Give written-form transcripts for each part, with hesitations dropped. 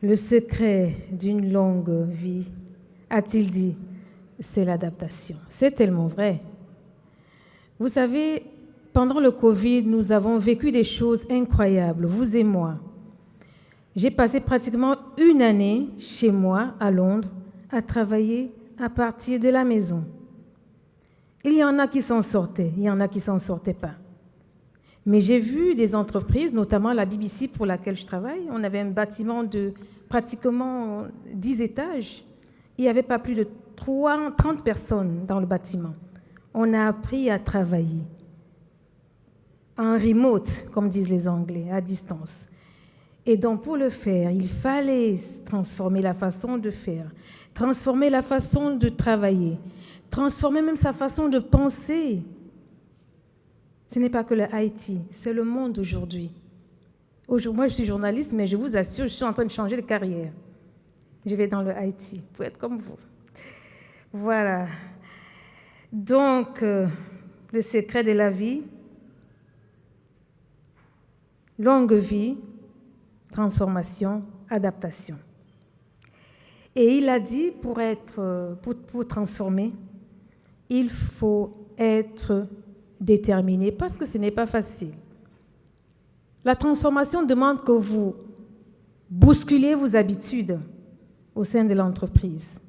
Le secret d'une longue vie, a-t-il dit, c'est l'adaptation. C'est tellement vrai. Vous savez, pendant le Covid, nous avons vécu des choses incroyables, vous et moi. J'ai passé pratiquement une année chez moi, à Londres, à travailler à partir de la maison. Il y en a qui s'en sortaient, il y en a qui s'en sortaient pas. Mais j'ai vu des entreprises, notamment la BBC pour laquelle je travaille, on avait un bâtiment de pratiquement 10 étages. Il n'y avait pas plus de 30 personnes dans le bâtiment. On a appris à travailler en remote, comme disent les Anglais, à distance. Et donc, pour le faire, il fallait transformer la façon de faire, transformer la façon de travailler, transformer même sa façon de penser. Ce n'est pas que le IT, c'est le monde aujourd'hui. Moi, je suis journaliste, mais je vous assure, je suis en train de changer de carrière. Je vais dans le IT pour être comme vous. Voilà. Donc, le secret de la vie, longue vie, transformation, adaptation. Et il a dit, pour transformer, il faut être déterminé, parce que ce n'est pas facile. La transformation demande que vous bousculez vos habitudes au sein de l'entreprise,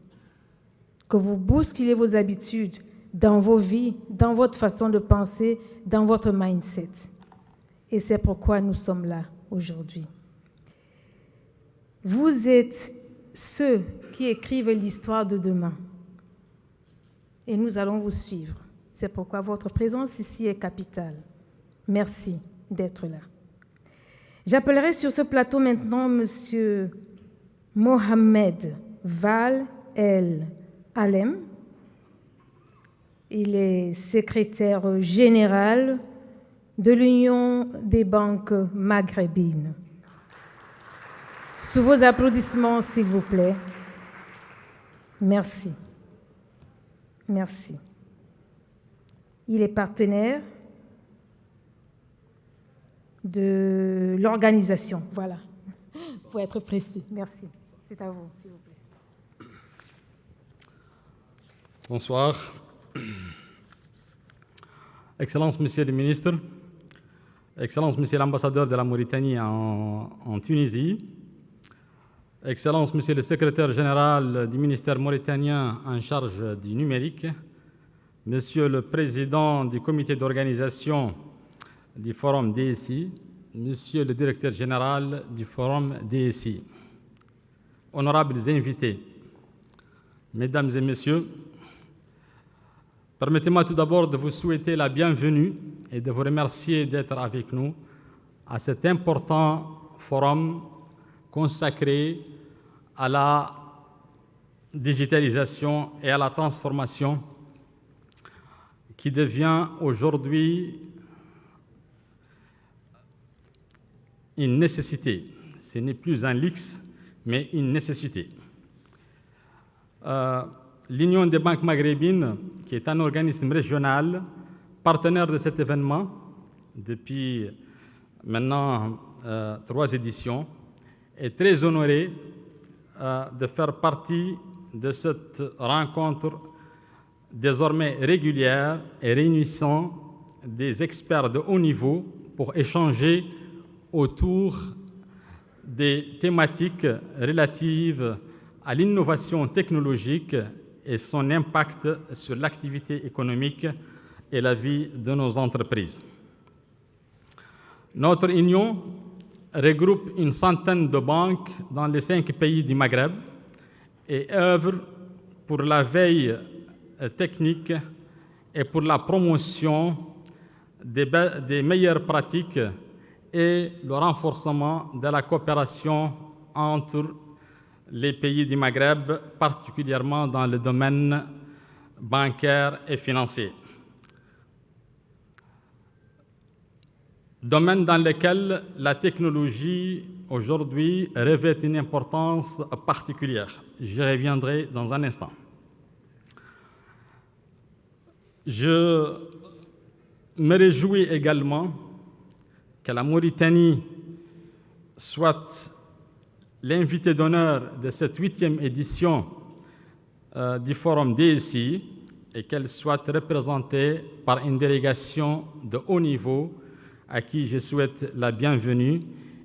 que vous bousculez vos habitudes dans vos vies, dans votre façon de penser, dans votre mindset. Et c'est pourquoi nous sommes là aujourd'hui. Vous êtes ceux qui écrivent l'histoire de demain. Et nous allons vous suivre. C'est pourquoi votre présence ici est capitale. Merci d'être là. J'appellerai sur ce plateau maintenant M. Mohamed Val El Alem. Il est secrétaire général de l'Union des banques maghrébines. Sous vos applaudissements, s'il vous plaît. Merci. Merci. Il est partenaire de l'organisation. Voilà, pour être précis. Merci. C'est à vous, s'il vous plaît. Bonsoir. Excellences, Monsieur le Ministre, Excellences, Monsieur l'Ambassadeur de la Mauritanie en Tunisie, Excellences, Monsieur le Secrétaire général du ministère mauritanien en charge du numérique, Monsieur le Président du comité d'organisation du Forum DSI, Monsieur le Directeur général du Forum DSI, honorables invités, Mesdames et Messieurs, permettez-moi tout d'abord de vous souhaiter la bienvenue et de vous remercier d'être avec nous à cet important forum consacré à la digitalisation et à la transformation qui devient aujourd'hui une nécessité. Ce n'est plus un luxe, mais une nécessité. L'Union des banques maghrébines, qui est un organisme régional, partenaire de cet événement depuis maintenant 3 éditions, est très honorée de faire partie de cette rencontre désormais régulière et réunissant des experts de haut niveau pour échanger autour des thématiques relatives à l'innovation technologique et son impact sur l'activité économique et la vie de nos entreprises. Notre union regroupe une centaine de banques dans les 5 pays du Maghreb et œuvre pour la veille technique et pour la promotion des meilleures pratiques et le renforcement de la coopération entre les pays du Maghreb, particulièrement dans le domaine bancaire et financier. Domaine dans lequel la technologie aujourd'hui revêt une importance particulière. J'y reviendrai dans un instant. Je me réjouis également que la Mauritanie soit l'invité d'honneur de cette 8e édition du Forum DSI et qu'elle soit représentée par une délégation de haut niveau à qui je souhaite la bienvenue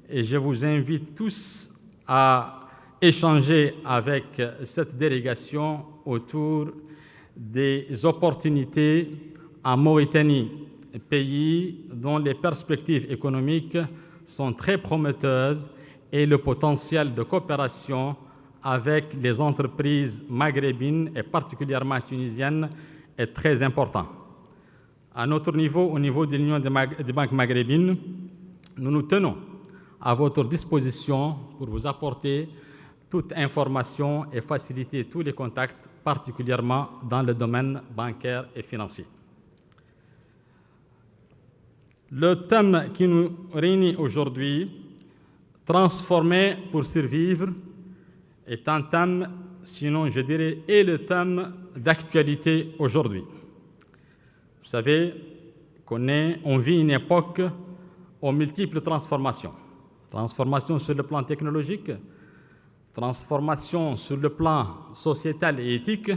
et je vous invite tous à échanger avec cette délégation autour des opportunités en Mauritanie, pays dont les perspectives économiques sont très prometteuses et le potentiel de coopération avec les entreprises maghrébines et particulièrement tunisiennes est très important. À notre niveau, au niveau de l'Union des banques maghrébines, nous nous tenons à votre disposition pour vous apporter toute information et faciliter tous les contacts, particulièrement dans le domaine bancaire et financier. Le thème qui nous réunit aujourd'hui, transformer pour survivre, est un thème, sinon je dirais, est le thème d'actualité aujourd'hui. Vous savez on vit une époque aux multiples transformations. Transformation sur le plan technologique, transformation sur le plan sociétal et éthique,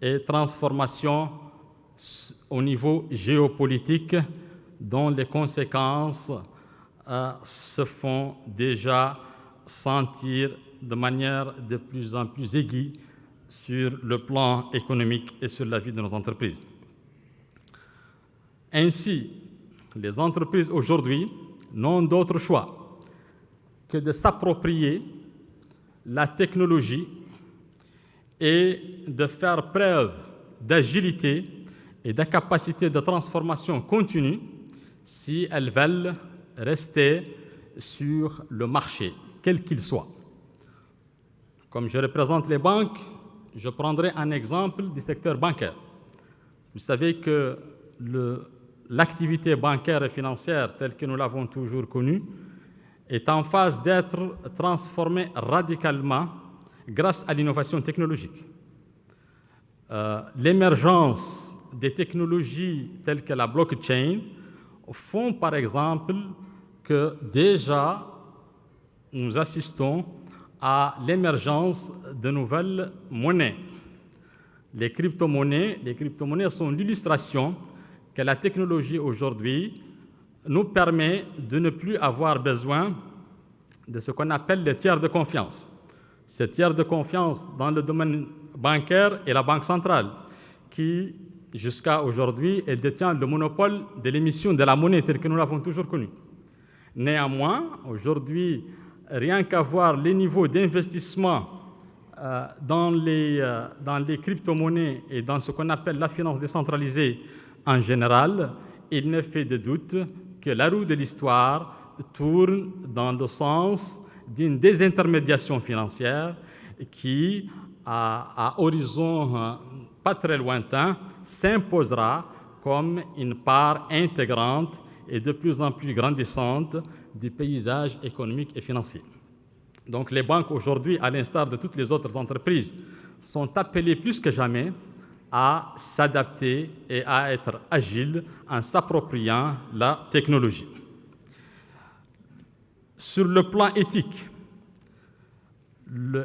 et transformation au niveau géopolitique, dont les conséquences se font déjà sentir de manière de plus en plus aiguë sur le plan économique et sur la vie de nos entreprises. Ainsi, les entreprises aujourd'hui n'ont d'autre choix que de s'approprier la technologie et de faire preuve d'agilité et de capacité de transformation continue si elles veulent rester sur le marché, quel qu'il soit. Comme je représente les banques, je prendrai un exemple du secteur bancaire. Vous savez que l'activité bancaire et financière, telle que nous l'avons toujours connue, est en phase d'être transformée radicalement grâce à l'innovation technologique. L'émergence des technologies telles que la blockchain font par exemple que déjà nous assistons à l'émergence de nouvelles monnaies. Les crypto-monnaies sont l'illustration que la technologie aujourd'hui nous permet de ne plus avoir besoin de ce qu'on appelle les tiers de confiance. Ces tiers de confiance dans le domaine bancaire est la Banque centrale, qui, jusqu'à aujourd'hui, elle détient le monopole de l'émission de la monnaie telle que nous l'avons toujours connue. Néanmoins, aujourd'hui, rien qu'à voir les niveaux d'investissement dans les crypto-monnaies et dans ce qu'on appelle la finance décentralisée en général, il ne fait de doute que la roue de l'histoire tourne dans le sens d'une désintermédiation financière qui, à horizon pas très lointain, s'imposera comme une part intégrante et de plus en plus grandissante du paysage économique et financier. Donc les banques aujourd'hui, à l'instar de toutes les autres entreprises, sont appelées plus que jamais à s'adapter et à être agiles en s'appropriant la technologie. Sur le plan éthique,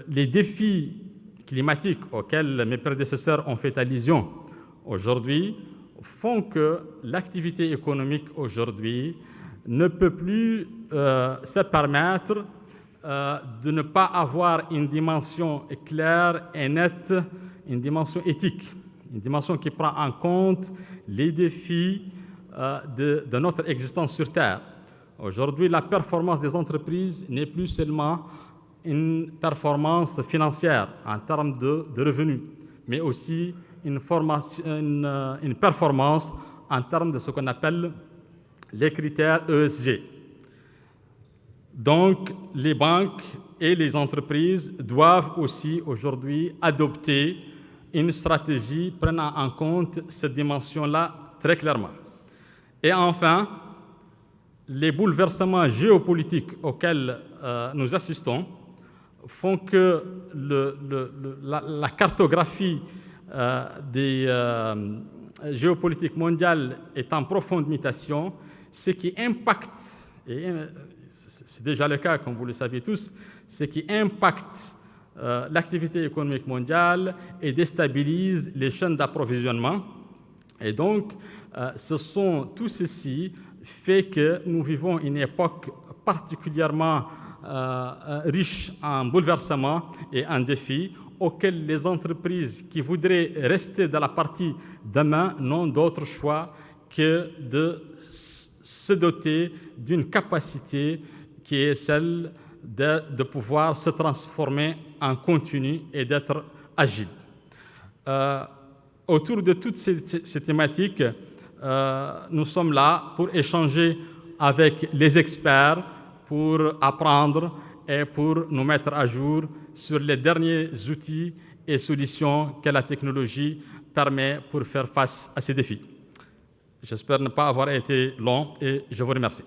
les défis climatiques auxquels mes prédécesseurs ont fait allusion aujourd'hui font que l'activité économique aujourd'hui ne peut plus se permettre de ne pas avoir une dimension claire et nette, une dimension éthique, une dimension qui prend en compte les défis de notre existence sur Terre. Aujourd'hui, la performance des entreprises n'est plus seulement une performance financière en termes de revenus, mais aussi une performance en termes de ce qu'on appelle les critères ESG. Donc, les banques et les entreprises doivent aussi aujourd'hui adopter une stratégie prenant en compte cette dimension-là très clairement. Et enfin, les bouleversements géopolitiques auxquels nous assistons font que la cartographie des géopolitiques mondiales est en profonde mutation, ce qui impacte, et c'est déjà le cas, comme vous le savez tous, ce qui impacte l'activité économique mondiale et déstabilise les chaînes d'approvisionnement. Et donc, tout ceci fait que nous vivons une époque particulièrement riche en bouleversements et en défis auxquels les entreprises qui voudraient rester dans la partie demain n'ont d'autre choix que de se doter d'une capacité qui est celle de pouvoir se transformer en continu et d'être agile. Autour de toutes ces thématiques, nous sommes là pour échanger avec les experts, pour apprendre et pour nous mettre à jour sur les derniers outils et solutions que la technologie permet pour faire face à ces défis. J'espère ne pas avoir été long et je vous remercie.